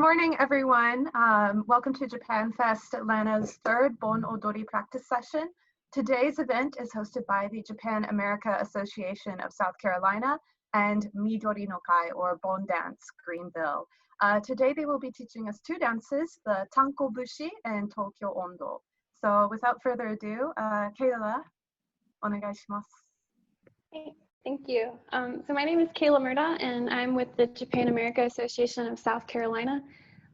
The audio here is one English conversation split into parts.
morning, everyone. Welcome to JapanFest Atlanta's third Bon Odori practice session. Today's event is hosted by the Japan America Association of South Carolina and Midori no Kai, or Bon Dance Greenville. Today they will be teaching us two dances, the Tanko-bushi and Tokyo-Ondo. So without further ado, Kayla, onegaishimasu. Hey, thank you. So my name is Kayla Murda, and I'm with the Japan America Association of South Carolina.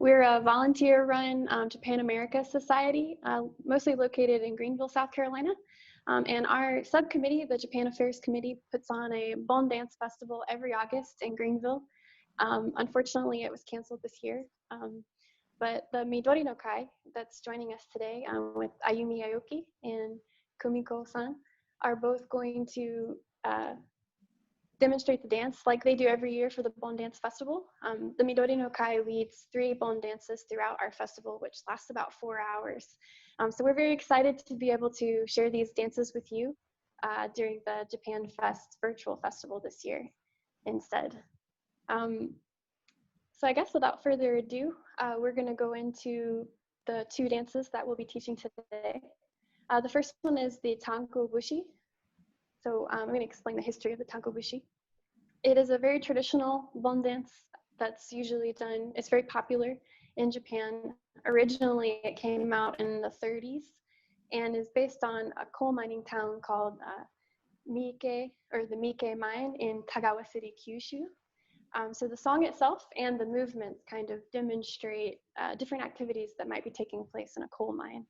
We're a volunteer-run Japan America Society, mostly located in Greenville, South Carolina. And our subcommittee, the Japan Affairs Committee, puts on a Bon Dance Festival every August in Greenville. Unfortunately, it was canceled this year. But the Midori no Kai that's joining us today with Ayumi Aoki and Kumiko-san are both going to demonstrate the dance like they do every year for the Bon Dance Festival. The Midori no Kai leads 3 Bon dances throughout our festival, which lasts about 4 hours. So we're very excited to be able to share these dances with you during the JapanFest virtual festival this year instead. So I guess without further ado, we're going to go into the 2 dances that we'll be teaching today. The first one is the Tanko-bushi. So I'm going to explain the history of the Tanko-bushi. It is a very traditional Bon dance that's usually done. It's very popular in Japan. Originally, it came out in the 30s and is based on a coal mining town called Miike, or the Miike mine in Kagawa City, Kyushu. So the song itself and the movements kind of demonstrate different activities that might be taking place in a coal mine.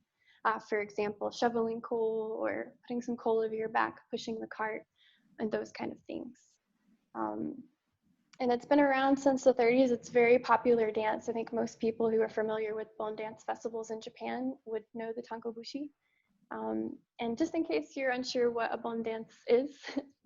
For example, shoveling coal or putting some coal over your back, pushing the cart, and those kind of things. And it's been around since the 30s. It's a very popular dance. I think most people who are familiar with Bon dance festivals in Japan would know the Tanko-bushi. And just in case you're unsure what a Bon dance is,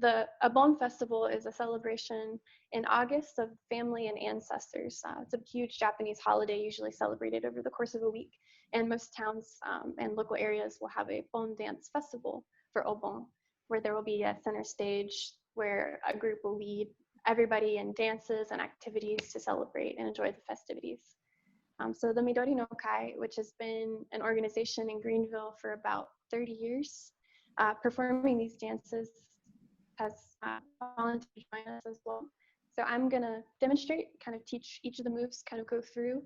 a Bon festival is a celebration in August of family and ancestors. It's a huge Japanese holiday, usually celebrated over the course of a week. And most towns and local areas will have a Bon dance festival for Obon, where there will be a center stage where a group will lead everybody in dances and activities to celebrate and enjoy the festivities. So the Midori no Kai, which has been an organization in Greenville for about 30 years, performing these dances, has volunteered to join us as well. So I'm gonna demonstrate, kind of teach each of the moves, kind of go through,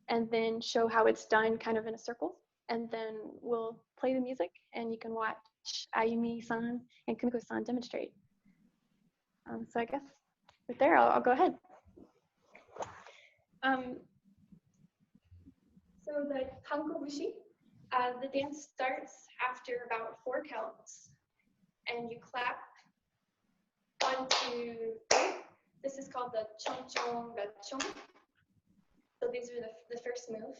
and then show how it's done kind of in a circle. And then we'll play the music and you can watch Ayumi-san and Kumiko-san demonstrate. So I guess right there, I'll go ahead. So the Tanko-bushi, the dance starts after about 4 counts, and you clap 1, 2, 3. This is called the chon-chon-ga-chon. So these are the first move.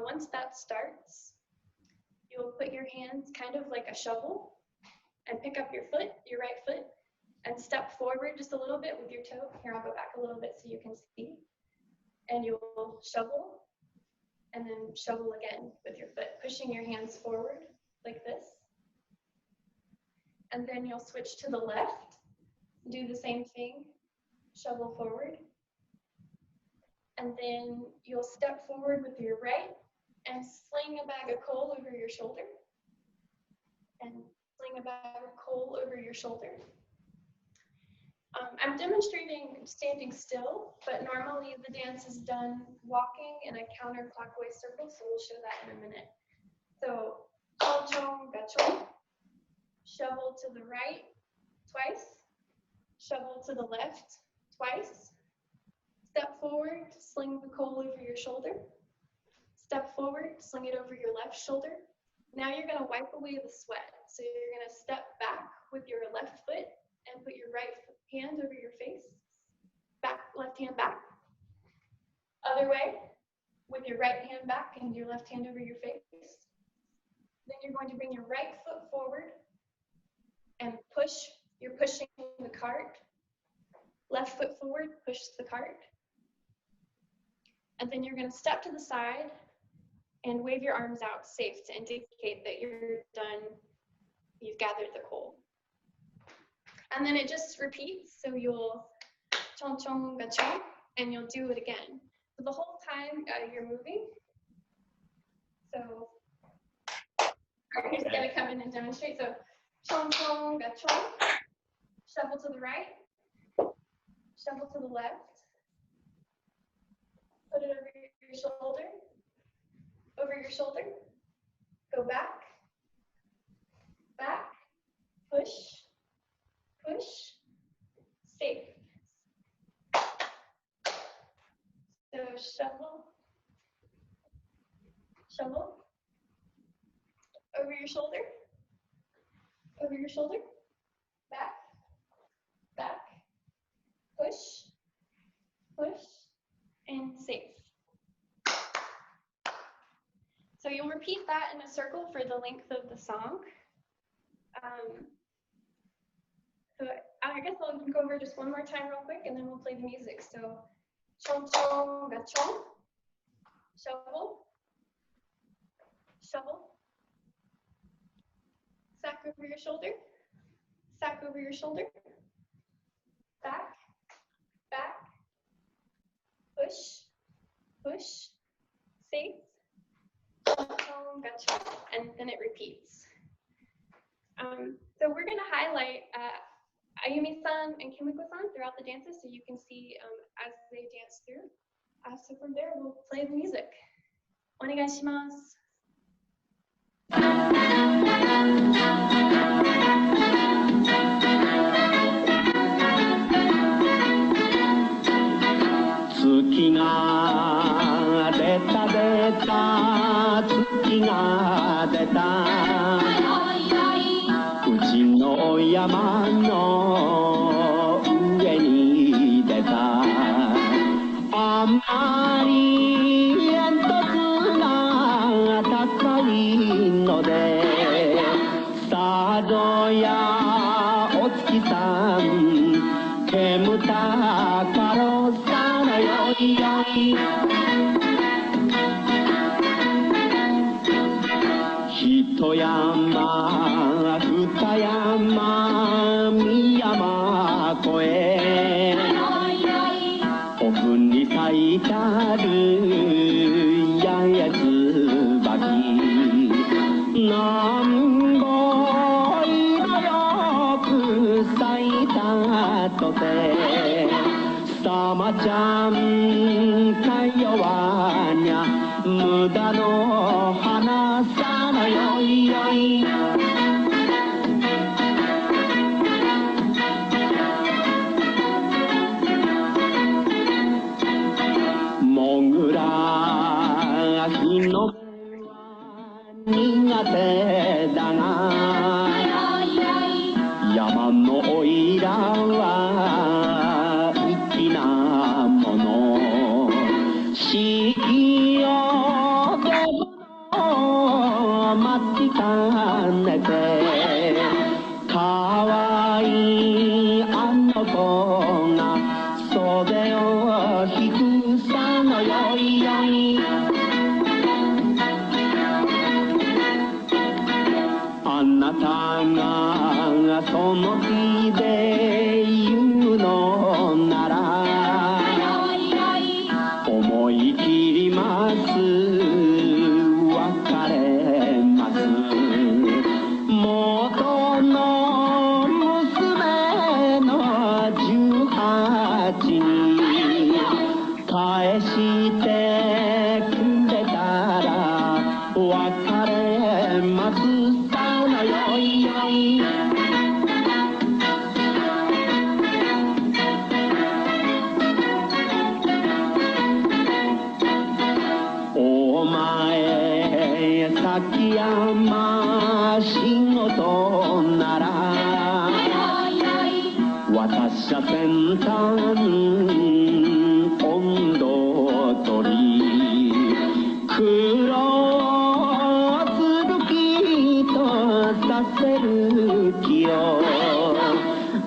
Once that starts, you'll put your hands kind of like a shovel and pick up your foot, your right foot, and step forward just a little bit with your toe. Here, I'll go back a little bit so you can see. And you'll shovel, and then shovel again with your foot, pushing your hands forward like this. And then you'll switch to the left, do the same thing, shovel forward. And then you'll step forward with your right and sling a bag of coal over your shoulder. And sling a bag of coal over your shoulder. I'm demonstrating standing still, but normally the dance is done walking in a counterclockwise circle, so we'll show that in a minute. So, chon-chon-ga-chon, shovel to the right twice, shovel to the left twice, step forward, sling the coal over your shoulder, step forward, sling it over your left shoulder. Now you're going to wipe away the sweat, so you're going to step back with your left foot and put your right hand over your face, back, left hand back. Other way, with your right hand back and your left hand over your face. Then you're going to bring your right foot forward and push, you're pushing the cart. Left foot forward, push the cart. And then you're going to step to the side and wave your arms out safe to indicate that you're done, you've gathered the coal. And then it just repeats, so you'll chon-chon-ga-chon, and you'll do it again. So the whole time you're moving. So I'm just going to come in and demonstrate. So chong chong ga chong, shuffle to the right, shuffle to the left, put it over your shoulder, go back, back, push, push, safe. So shuffle, shuffle, over your shoulder, back, back, push, push, and safe. So you'll repeat that in a circle for the length of the song. So I guess I'll go over just one more time real quick and then we'll play the music. So chong chong ga chong, shovel, shovel, sack over your shoulder, back, back, push, push, safe, chong ga chong, and then it repeats. So we're going to highlight Ayumi-san and Kimiko-san throughout the dances so you can see as they dance through. So from there, we'll play the music. Onegaishimasu. 月が出た出た月が出たうちの山の上に出たあんまり煙突が高いのでさぞやお月さん煙たかろさのよいよい一山二山三山越え奥に咲いたる八重椿なんぼ色よく咲いたとてさまちゃんか弱にゃ無駄の花さのよいよいもぐら日の出は苦手だが山のおいらは粋なもの四季をでも待ちかねてかわいいあの子が袖を引くさのよいよいあなたがその気で言うのなら思い切ります別れます元の娘の18に返してくれたら別れますさのよいよいお前崎山仕事なら私は先端温度取り黒つぶきとさせる気を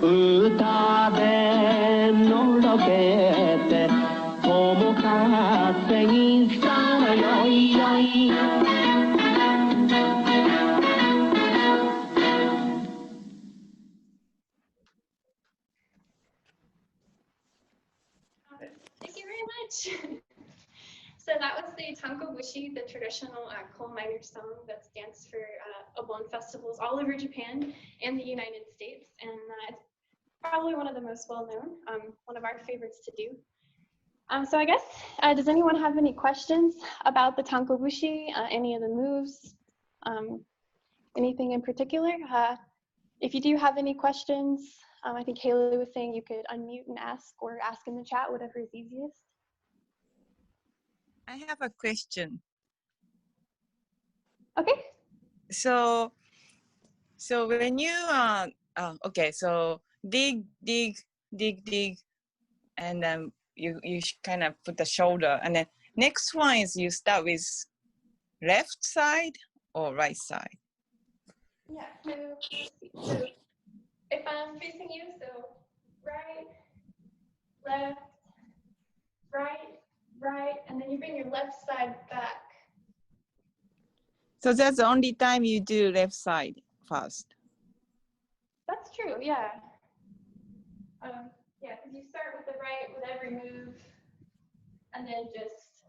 歌でのろけて友風にさのよいよいThank you very much. So So that was the Tanko-bushi, the traditional coal miner song that's danced for Obon festivals all over Japan and the United States. And it's probably one of the most well-known, one of our favorites to do. So I guess, does anyone have any questions about the Tanko-bushi, any of the moves, anything in particular? If you do have any questions, I think Haley was saying you could unmute and ask, or ask in the chat, whatever is easiest. I have a question. Okay. So when you okay, so dig, and then you kind of put the shoulder, and then next one is you start with left side or right side. Yeah. So let's see. So if I'm facing you, so right, left, right, and then you bring your left side back. So that's the only time you do left side first. That's true, yeah. Yeah, because you start with the right with every move, and then just,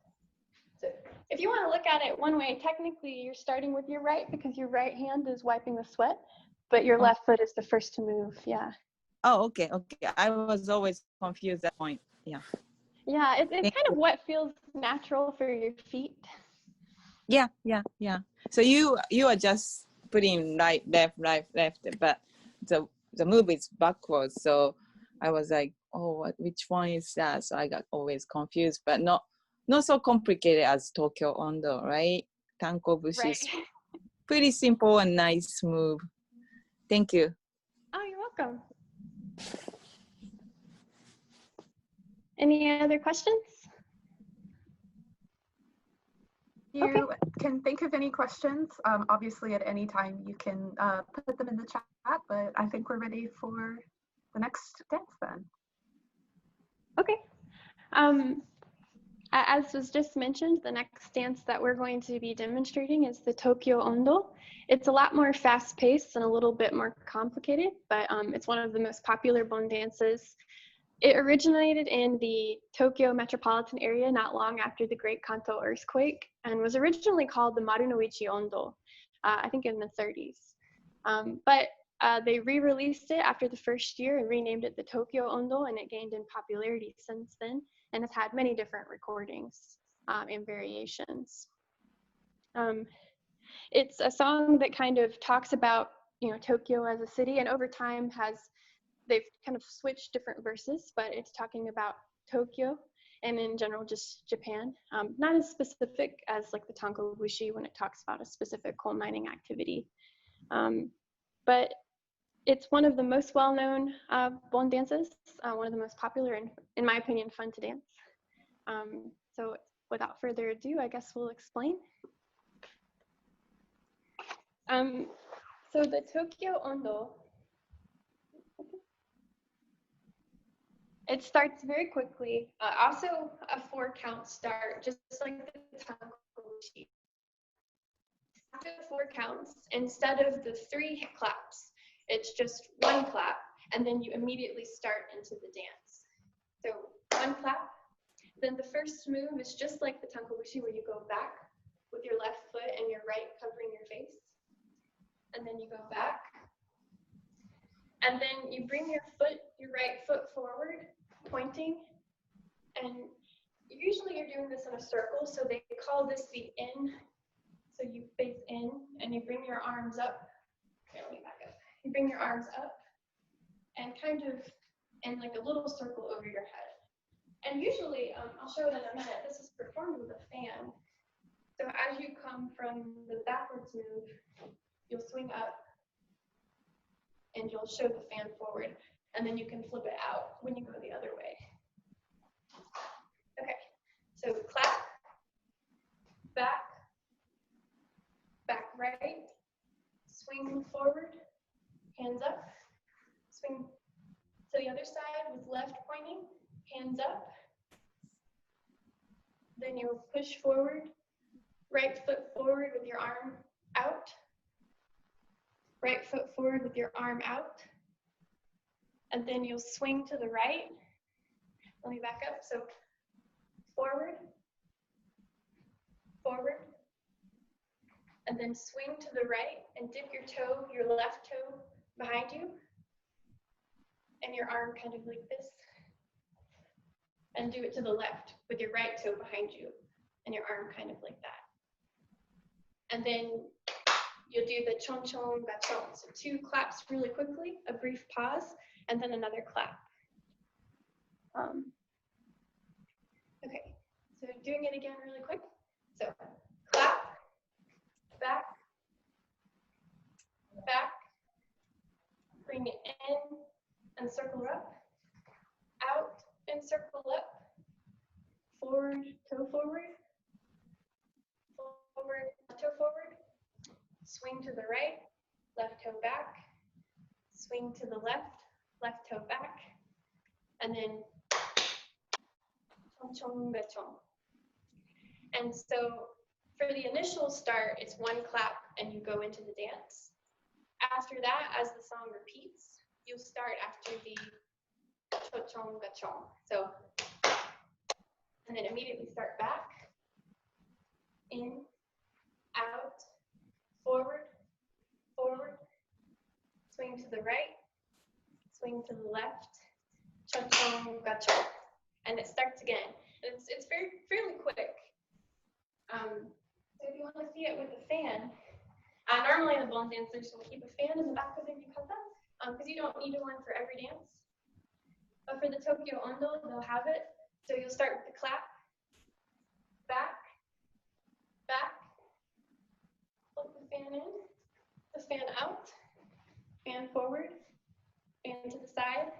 so if you want to look at it one way, technically you're starting with your right because your right hand is wiping the sweat, but your left foot is the first to move, yeah. Oh, okay. I was always confused at that point, yeah. Yeah, it's kind of what feels natural for your feet. Yeah. So you are just putting right, left, but the move is backwards. So I was like, oh, which one is that? So I got always confused, but not so complicated as Tokyo-Ondo, right? Tanko-bushi is pretty simple and nice move. Thank you. Oh, you're welcome. Any other questions? You can think of any questions. Obviously, at any time you can put them in the chat, but I think we're ready for the next dance then. Okay. As was just mentioned, the next dance that we're going to be demonstrating is the Tokyo-Ondo. It's a lot more fast-paced and a little bit more complicated, but it's one of the most popular Bon dances. It originated in the Tokyo metropolitan area not long after the Great Kanto earthquake and was originally called the Marunoichi Ondo, I think in the 30s. But they re-released it after the first year and renamed it the Tokyo-Ondo, and it gained in popularity since then and has had many different recordings and variations. It's a song that kind of talks about, Tokyo as a city, and over time they've kind of switched different verses, but it's talking about Tokyo and in general just Japan. Not as specific as like the Tanko-bushi when it talks about a specific coal mining activity. But it's one of the most well-known Bon dances, one of the most popular and, in my opinion, fun to dance. So without further ado, I guess we'll explain. So the Tokyo-Ondo, it starts very quickly. Also a 4-count start, just like the Tanko-bushi. After the 4 counts, instead of the 3 claps, it's just 1 clap, and then you immediately start into the dance. So 1 clap, then the first move is just like the Tanko-bushi, where you go back with your left foot and your right covering your face. And then you go back. And then you bring your right foot forward, pointing. And usually you're doing this in a circle, so they call this the in. So you face in, and you bring your arms up. Okay, let me back up. You bring your arms up, and kind of in like a little circle over your head. And usually, I'll show it in a minute, this is performed with a fan. So as you come from the backwards move, you'll swing up, and you'll show the fan forward, and then you can flip it out when you go the other way. Okay, so clap, back, back right, swing forward, hands up, swing to the other side with left pointing, hands up. Then you'll push forward, right foot forward with your arm out, right foot forward with your arm out, and then you'll swing to the right. Let me back up, so forward, and then swing to the right and dip your toe, your left toe behind you, and your arm kind of like this. And do it to the left with your right toe behind you and your arm kind of like that. And then you'll do the chon chon gachon. So 2 claps really quickly, a brief pause, and then another clap. Okay, so doing it again really quick. So clap, back, back, bring it in and circle up, out and circle up, forward, toe forward, forward, toe forward, swing to the right, left toe back, swing to the left, left toe back, and then chon chon gachon. And so for the initial start, it's 1 clap and you go into the dance. After that, as the song repeats, you'll start after the chon chon gachon. So, and then immediately start back, in, out, forward, forward, swing to the right, swing to the left, chon chon gachon, and it starts again. And it's fairly quick. So if you want to see it with a fan, normally the bon dancers will keep a fan in the back of their yukata, because you don't need one for every dance. But for the Tokyo-Ondo, they'll have it. So you'll start with the clap, back, back, flip the fan in, the fan out, fan forward, fan to the side.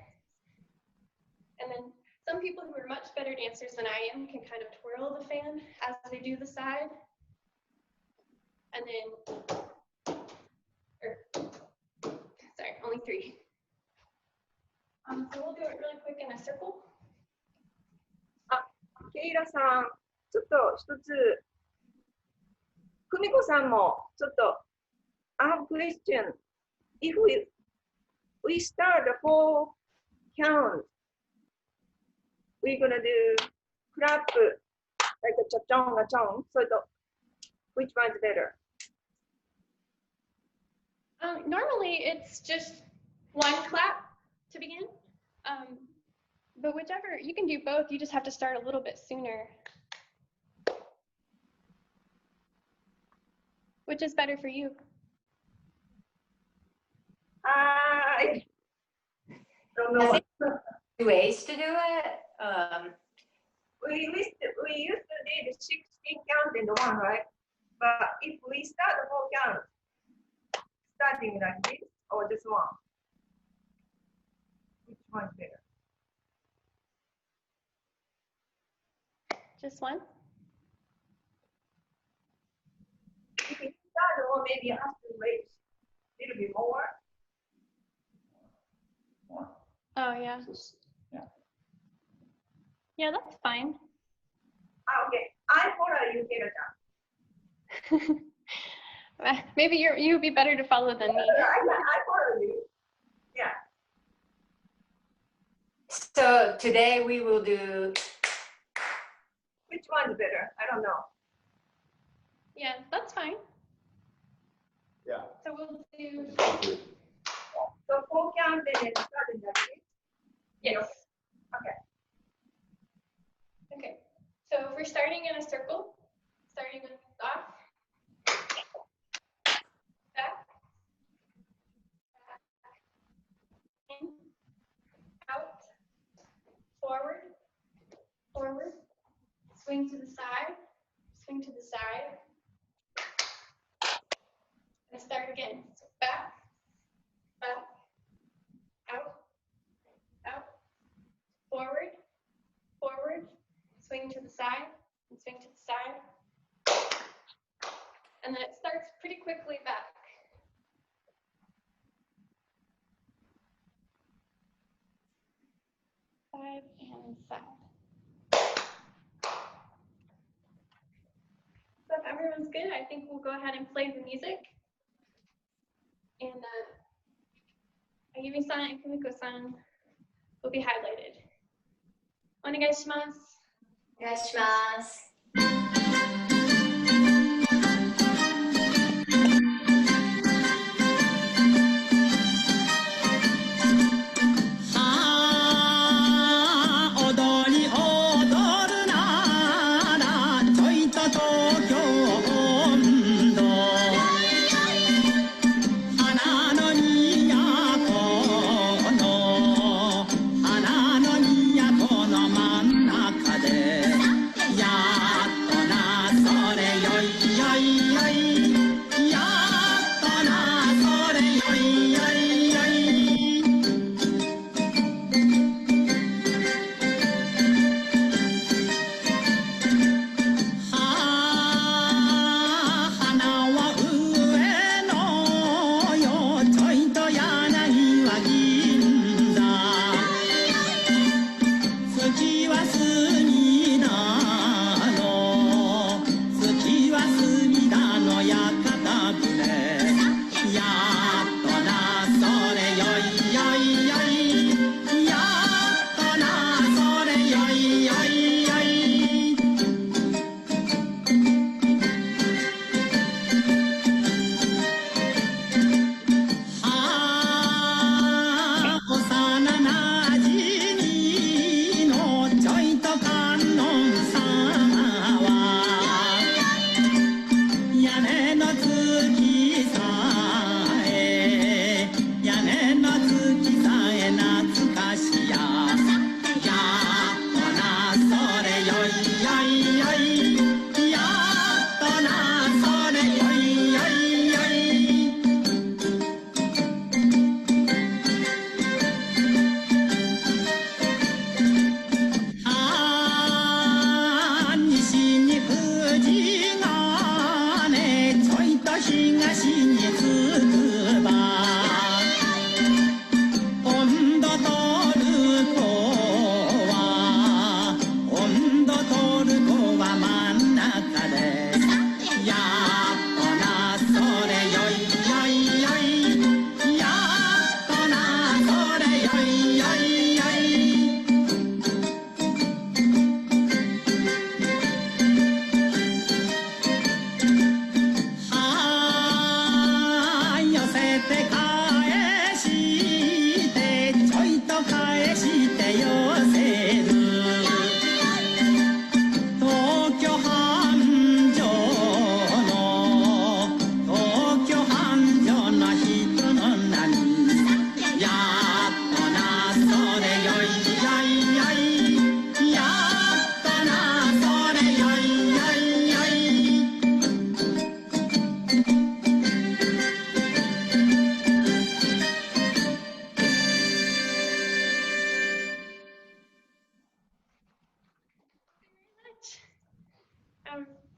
And then some people who are much better dancers than I am can kind of twirl the fan as they do the side. And then, sorry, only 3. So we'll do it really quick in a circle. ケイラさん、ちょっと一つ、久美子さんもちょっと、I have a question. If we start the 4 count, we're gonna do clap like a cha-chong, a-chong. So which one's better? Normally it's just 1 clap to begin. But whichever, you can do both, you just have to start a little bit sooner. Which is better for you? I don't know. 2 ways to do it. We used to do the 16 count and 1, right? But if we start the 4 count, starting like this or just 1, which one's better? Just 1? If you start or maybe you have to wait a little bit more. Oh, yeah. Yeah, that's fine. Okay, I follow you, Kira-chan. Maybe you'd be better to follow than me. I follow you. Yeah. So today we will do. Which one's better? I don't know. Yeah, that's fine. Yeah. So we'll do. So 4 count and then starting like this? Yes. Okay. Okay. So if we're starting in a circle, starting with off, back, in, out, forward, forward, swing to the side, and start again. So back, back, out, out, forward, forward, swing to the side, and swing to the side. And then it starts pretty quickly back. Side and side. So if everyone's good, I think we'll go ahead and play the music. And Ayumi-san and Kumiko-san will be highlighted. Onegaishimasu. お願いします。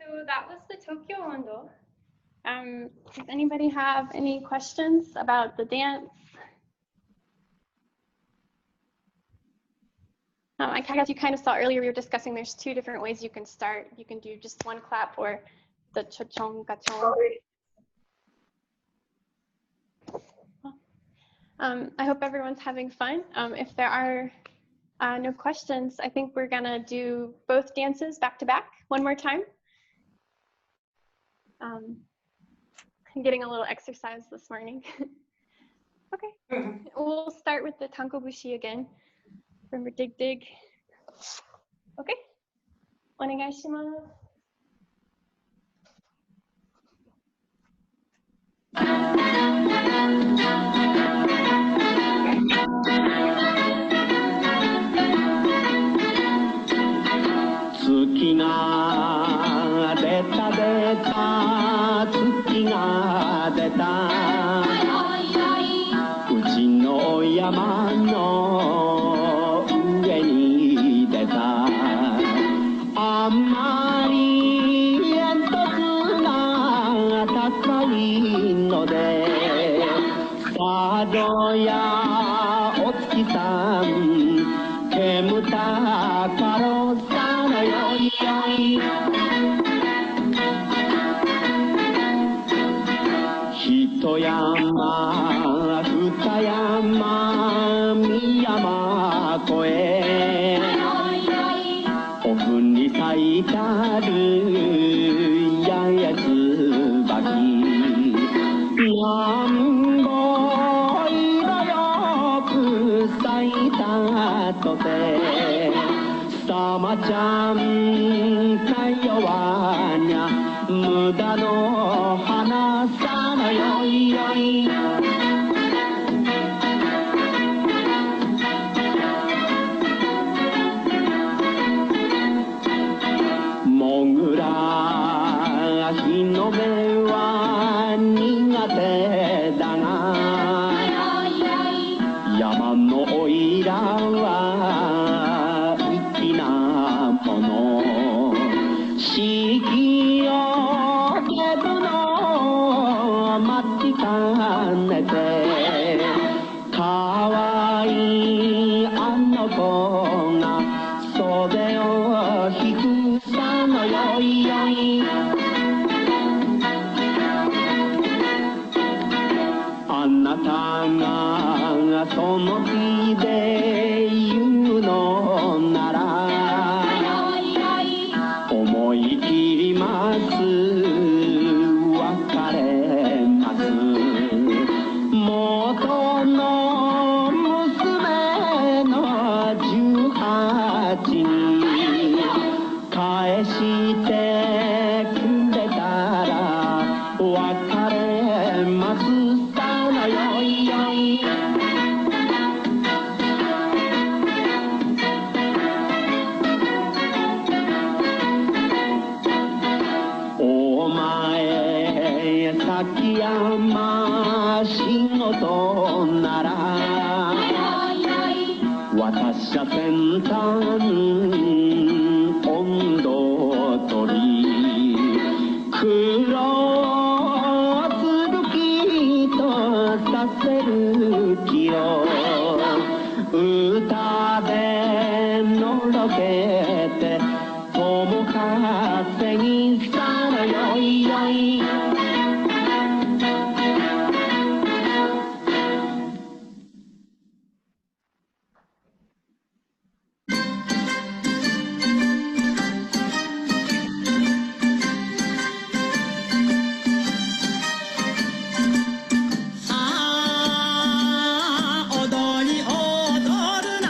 So that was the Tokyo-Ondo. Does anybody have any questions about the dance? I guess you kind of saw earlier, we were discussing there's two different ways you can start. You can do just one clap or the cha-chong, ga-chong. I hope everyone's having fun. If there are no questions, I think we're gonna do both dances back to back one more time. I'm getting a little exercise this morning. Okay, we'll start with the Tanko-bushi again. Remember, dig, dig. Okay, onegaishimasu.月が出た出た月が出たうちの山の上に出たあんまり煙突が高いので佐渡やお月さん煙たかろさのよいよい一山二山三山越え奥に咲いたる八重椿なんぼ色よく咲いたとてさまちゃんか弱にゃ無駄の花さのよいよいもぐら日の目は苦手だが山のおいらは粋なもの四季をけぶの待ちかねてかわいいあの子が袖を引くさのよいよいあなたがその気で言うのなら思い切ります別れます元の娘の18に返してくれたら別れますさのよいよいお前崎山仕事なら私は先端温度取り黒剣とさせる気を歌でのろけて友風にさのよいよい踊り踊るな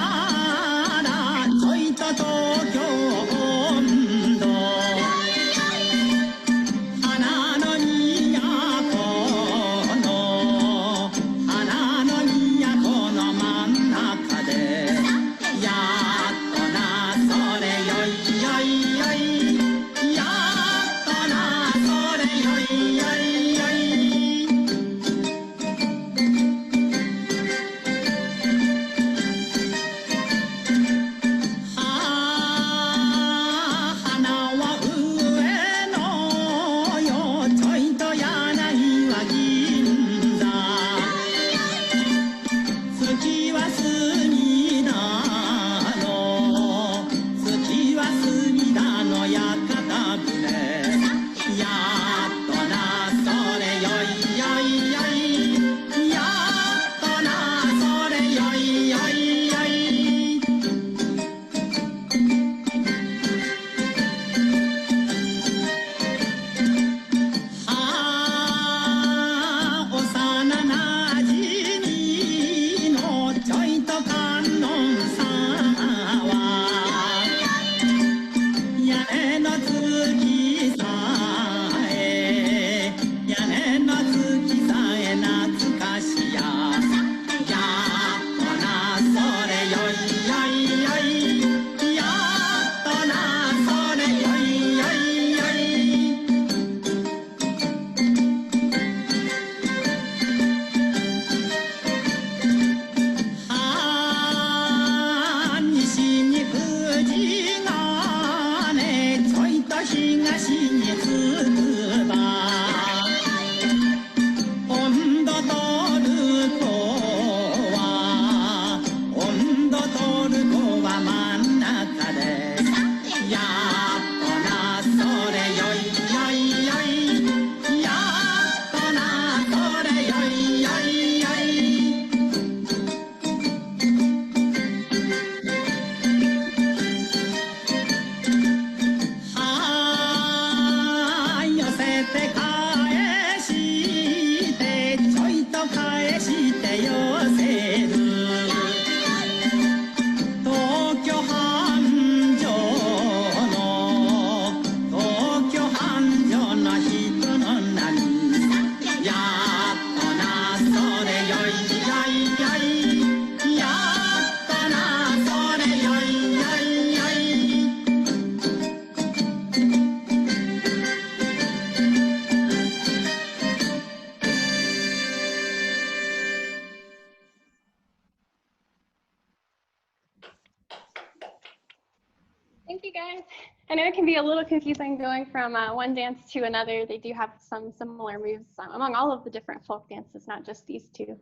Thank you, guys. I know it can be a little confusing going from one dance to another. They do have some similar moves among all of the different folk dances, not just these two.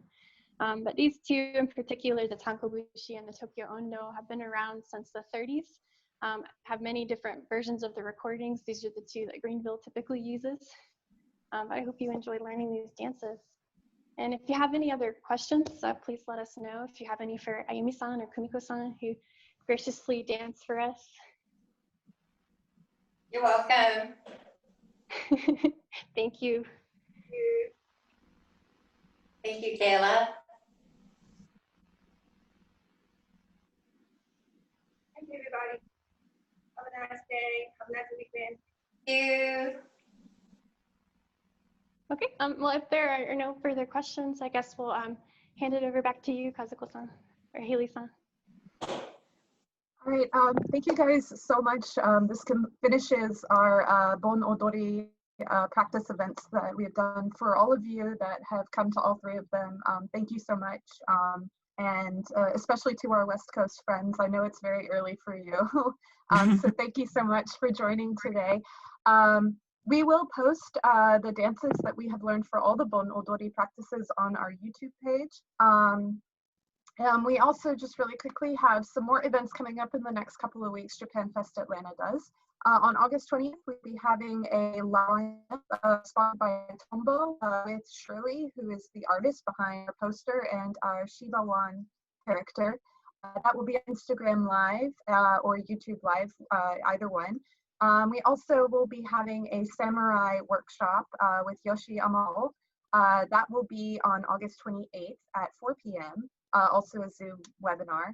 But these two in particular, the Tanko-bushi and the Tokyo-Ondo, have been around since the 30s, have many different versions of the recordings. These are the two that Greenville typically uses. But I hope you enjoy learning these dances. And if you have any other questions, please let us know. If you have any for Ayumi-san or Kumiko-san, who graciously danced for us. You're welcome. Thank you. Thank you, Kayla. Thank you, everybody. Have a nice day. Have a nice weekend. Thank you. Okay, well, if there are no further questions, I guess we'll hand it over back to you, Kazuko-san, or Haley-san. All right, thank you guys so much. This finishes our Bon Odori practice events that we have done for all of you that have come to all three of them. Thank you so much. And especially to our West Coast friends. I know it's very early for you. So thank you so much for joining today. We will post the dances that we have learned for all the Bon Odori practices on our YouTube page. We also just really quickly have some more events coming up in the next couple of weeks. JapanFest Atlanta does. On August 20th, we'll be having a lineup sponsored by Tombo with Shirley, who is the artist behind our poster, and our Shiba Wan character. That will be Instagram Live or YouTube Live, either one. We also will be having a samurai workshop with Yoshi Amao. That will be on August 28th at 4 p.m. Also a Zoom webinar.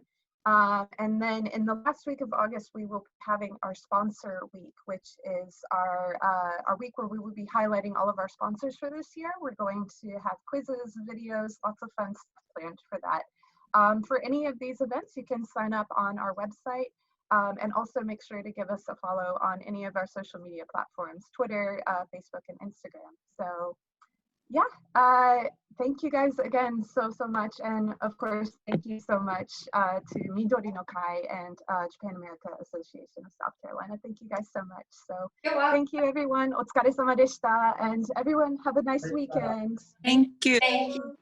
And then in the last week of August, we will be having our sponsor week, which is our week where we will be highlighting all of our sponsors for this year. We're going to have quizzes, videos, lots of fun stuff planned for that. For any of these events, you can sign up on our website, and also make sure to give us a follow on any of our social media platforms, Twitter, Facebook, and Instagram. So yeah, thank you guys again so much, and of course thank you so much to Midori no Kai and Japan America Association of South Carolina. Thank you guys so much. So thank you everyone. Otsukare-sama deshita, and everyone have a nice weekend. Thank you. Thank you.